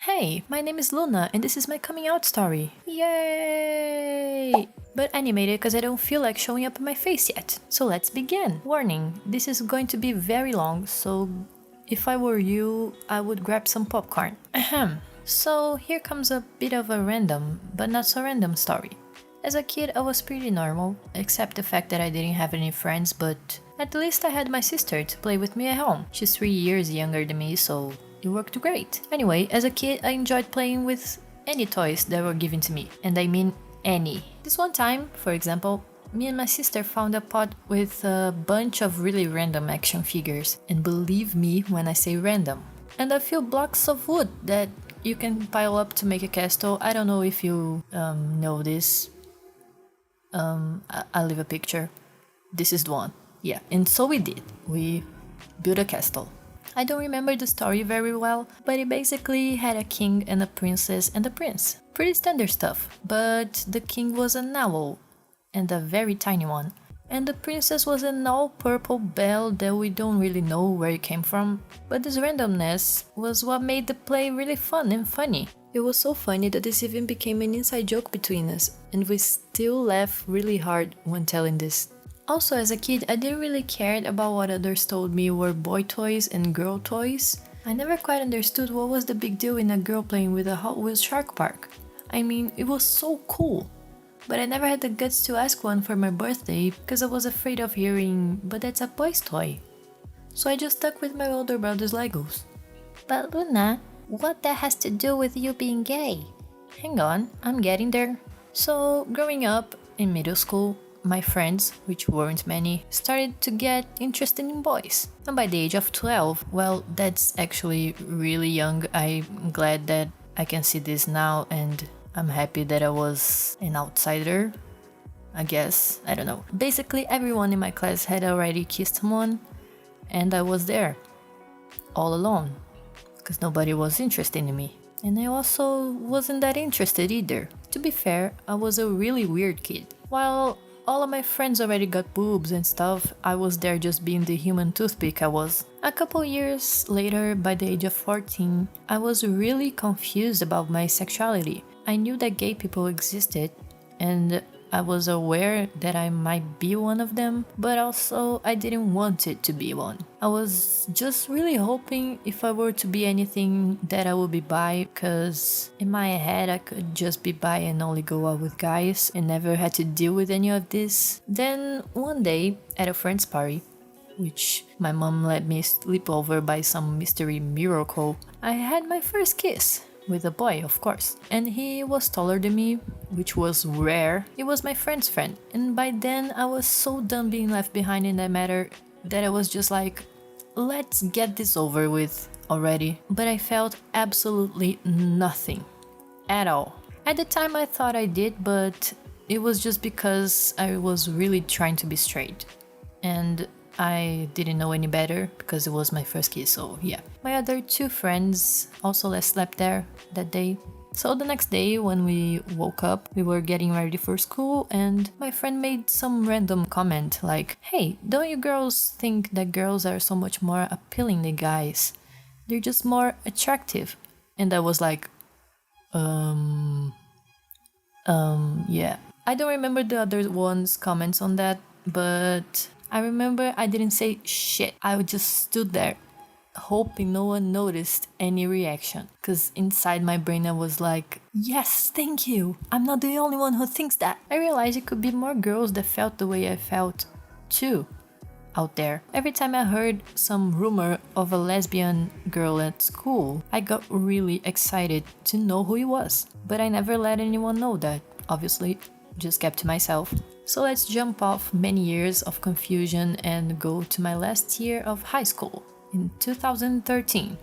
Hey, my name is Luna and this is my coming out story. Yay! But animated because I don't feel like showing up my face yet. So let's begin. Warning, this is going to be very long, so if I were you, I would grab some popcorn. Ahem. So here comes a bit of a random, but not so random story. As a kid, I was pretty normal, except the fact that I didn't have any friends, but at least I had my sister to play with me at home. She's 3 years younger than me, so it worked great. Anyway, as a kid, I enjoyed playing with any toys that were given to me, and I mean any. This one time, for example, me and my sister found a pot with a bunch of really random action figures, and believe me when I say random. And a few blocks of wood that you can pile up to make a castle. I don't know if you know this. I'll leave a picture. This is the one. Yeah, and so we did. We built a castle. I don't remember the story very well, but it basically had a king and a princess and a prince. Pretty standard stuff, but the king was an owl, and a very tiny one. And the princess was an all-purple belle that we don't really know where it came from, but this randomness was what made the play really fun and funny. It was so funny that this even became an inside joke between us, and we still laugh really hard when telling this. Also, as a kid, I didn't really care about what others told me were boy toys and girl toys. I never quite understood what was the big deal in a girl playing with a Hot Wheels shark park. I mean, it was so cool. But I never had the guts to ask one for my birthday because I was afraid of hearing, but that's a boy's toy. So I just stuck with my older brother's Legos. But Luna, what that has to do with you being gay? Hang on, I'm getting there. So, growing up in middle school, my friends, which weren't many, started to get interested in boys. And by the age of 12, well, that's actually really young. I'm glad that I can see this now, and I'm happy that I was an outsider, I guess. I don't know. Basically, everyone in my class had already kissed someone, and I was there, all alone, because nobody was interested in me. And I also wasn't that interested either. To be fair, I was a really weird kid. While all of my friends already got boobs and stuff, I was there just being the human toothpick I was. A couple years later, by the age of 14, I was really confused about my sexuality. I knew that gay people existed, and I was aware that I might be one of them, but also I didn't want it to be one. I was just really hoping if I were to be anything that I would be bi, because in my head I could just be bi and only go out with guys and never had to deal with any of this. Then one day at a friend's party, which my mom let me sleep over by some mystery miracle, I had my first kiss. With a boy, of course. And he was taller than me, which was rare. He was my friend's friend. And by then, I was so done being left behind in that matter that I was just like, let's get this over with already. But I felt absolutely nothing. At all. At the time, I thought I did, but it was just because I was really trying to be straight. And I didn't know any better because it was my first kiss, so yeah. My other two friends also slept there that day. So the next day when we woke up, we were getting ready for school and my friend made some random comment like, "Hey, don't you girls think that girls are so much more appealing than guys? They're just more attractive." And I was like, yeah. I don't remember the other one's comments on that, but I remember I didn't say shit. I just stood there, hoping no one noticed any reaction. Because inside my brain I was like, yes, thank you. I'm not the only one who thinks that. I realized it could be more girls that felt the way I felt too out there. Every time I heard some rumor of a lesbian girl at school, I got really excited to know who it was. But I never let anyone know that, obviously. Just kept to myself. So let's jump off many years of confusion and go to my last year of high school in 2013.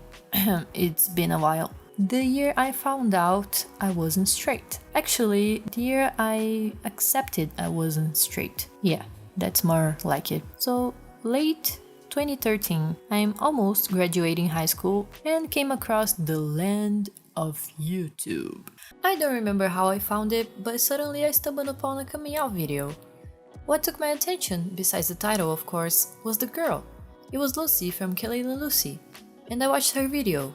It's been a while. The year I found out I wasn't straight. Actually, the year I accepted I wasn't straight. Yeah, that's more like it. So late 2013, I'm almost graduating high school and came across the land of YouTube. I don't remember how I found it, but suddenly I stumbled upon a coming out video. What took my attention, besides the title of course, was the girl. It was Lucy from Kelly and Lucy, and I watched her video.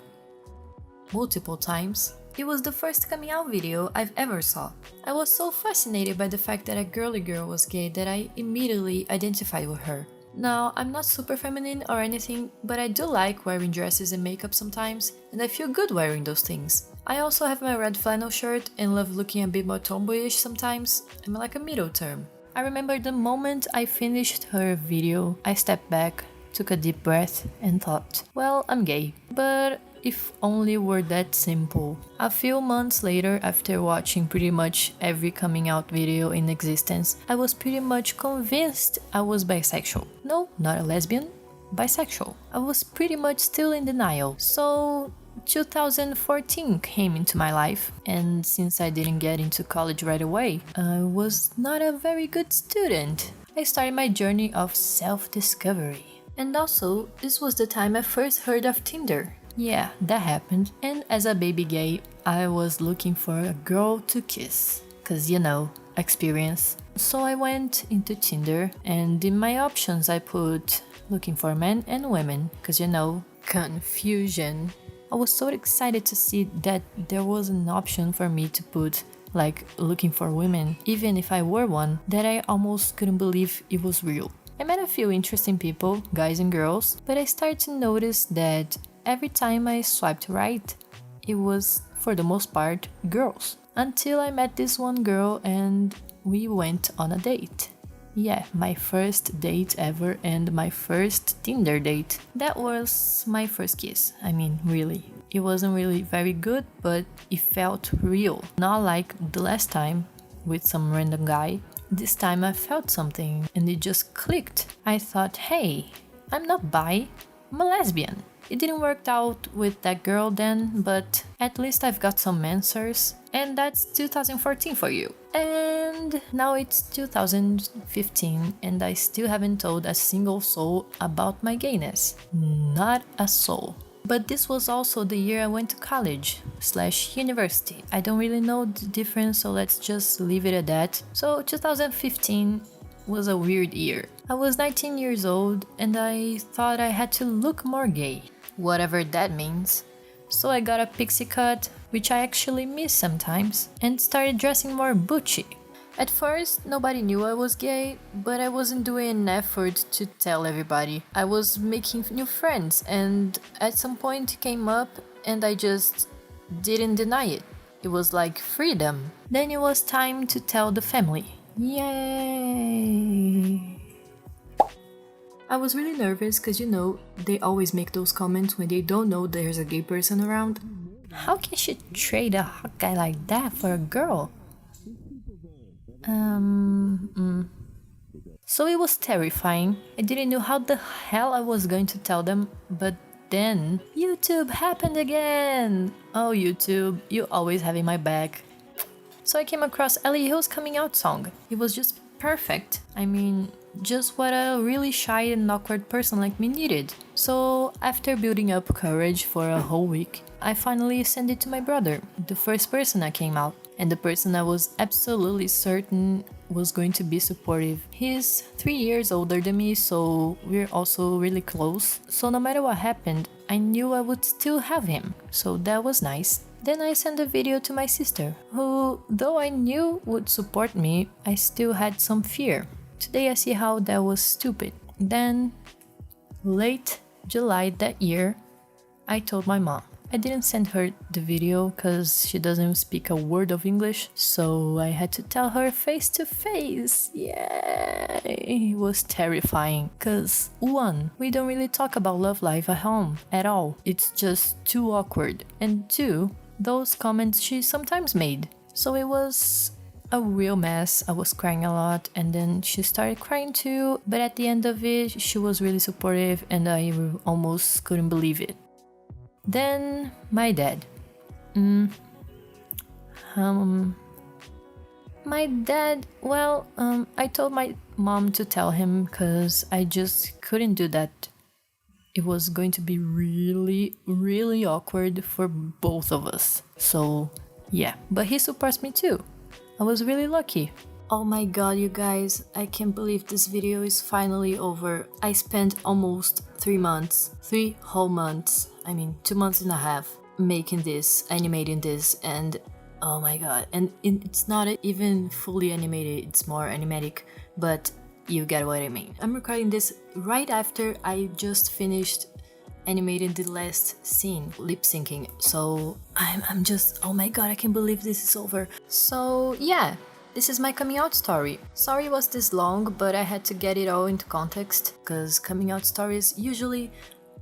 multiple times. It was the first coming out video I've ever saw. I was so fascinated by the fact that a girly girl was gay that I immediately identified with her. Now, I'm not super feminine or anything, but I do like wearing dresses and makeup sometimes, and I feel good wearing those things. I also have my red flannel shirt and love looking a bit more tomboyish sometimes. I'm like a middle term. I remember the moment I finished her video, I stepped back, took a deep breath, and thought, well, I'm gay. But if only were that simple. A few months later, after watching pretty much every coming out video in existence, I was pretty much convinced I was bisexual. No, not a lesbian, bisexual. I was pretty much still in denial. So 2014 came into my life, and since I didn't get into college right away, I was not a very good student. I started my journey of self-discovery. And also, this was the time I first heard of Tinder. Yeah, that happened. And as a baby gay, I was looking for a girl to kiss. Cause you know, experience. So I went into Tinder, and in my options I put looking for men and women. Cause you know, confusion. I was so excited to see that there was an option for me to put like looking for women, even if I were one, that I almost couldn't believe it was real. I met a few interesting people, guys and girls, but I started to notice that every time I swiped right, it was, for the most part, girls. Until I met this one girl and we went on a date. Yeah, my first date ever and my first Tinder date. That was my first kiss. I mean, really. It wasn't really very good, but it felt real. Not like the last time with some random guy. This time I felt something and it just clicked. I thought, hey, I'm not bi, I'm a lesbian. It didn't work out with that girl then, but at least I've got some answers. And that's 2014 for you. And now it's 2015 and I still haven't told a single soul about my gayness. Not a soul. But this was also the year I went to college/university. I don't really know the difference, so let's just leave it at that. So 2015 was a weird year. I was 19 years old and I thought I had to look more gay, whatever that means. So I got a pixie cut, which I actually miss sometimes, and started dressing more butchy. At first, nobody knew I was gay, but I wasn't doing an effort to tell everybody. I was making new friends, and at some point it came up and I just didn't deny it. It was like freedom. Then it was time to tell the family. Yay! I was really nervous because you know, they always make those comments when they don't know there's a gay person around. How can she trade a hot guy like that for a girl? So it was terrifying. I didn't know how the hell I was going to tell them, but then YouTube happened again! Oh YouTube, you always having my back. So I came across Ellie Hill's coming out song. It was just perfect. I mean, just what a really shy and awkward person like me needed. So after building up courage for a whole week, I finally sent it to my brother, the first person that came out, and the person I was absolutely certain was going to be supportive. He's 3 years older than me, so we're also really close. So no matter what happened, I knew I would still have him, so that was nice. Then I sent a video to my sister, who, though I knew would support me, I still had some fear. Today I see how that was stupid. Then, late July that year, I told my mom. I didn't send her the video because she doesn't speak a word of English, so I had to tell her face to face. Yeah, it was terrifying because 1, we don't really talk about love life at home at all. It's just too awkward. And 2, those comments she sometimes made. So it was a real mess. I was crying a lot and then she started crying too, but at the end of it, she was really supportive and I almost couldn't believe it. Then my dad. My dad, well, I told my mom to tell him because I just couldn't do that. It was going to be really, really awkward for both of us. So, yeah, but he supports me too. I was really lucky. Oh my god, you guys, I can't believe this video is finally over. I spent almost 3 months, 3 whole months, 2 months and a half, making this, animating this, and oh my god, and it's not even fully animated, it's more animatic, but you get what I mean. I'm recording this right after I just finished animating the last scene, lip syncing, so I'm just, oh my god, I can't believe this is over. So yeah, this is my coming out story. Sorry it was this long, but I had to get it all into context, because coming out stories usually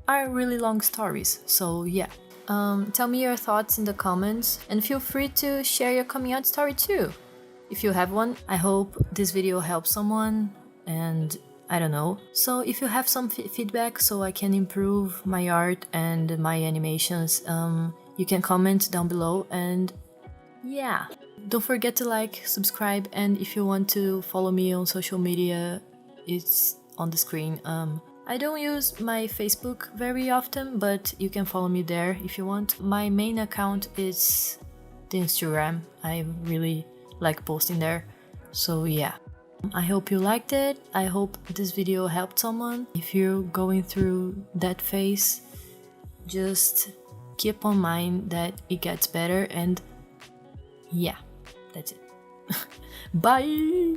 are really long stories, so yeah. Tell me your thoughts in the comments, and feel free to share your coming out story too, if you have one. I hope this video helps someone, and I don't know. So if you have some feedback so I can improve my art and my animations, you can comment down below, and yeah. Don't forget to like, subscribe, and if you want to follow me on social media, it's on the screen. I don't use my Facebook very often, but you can follow me there if you want. My main account is the Instagram. I really like posting there, so yeah. I hope you liked it. I hope this video helped someone. If you're going through that phase, just keep on mind that it gets better, and yeah, that's it. Bye!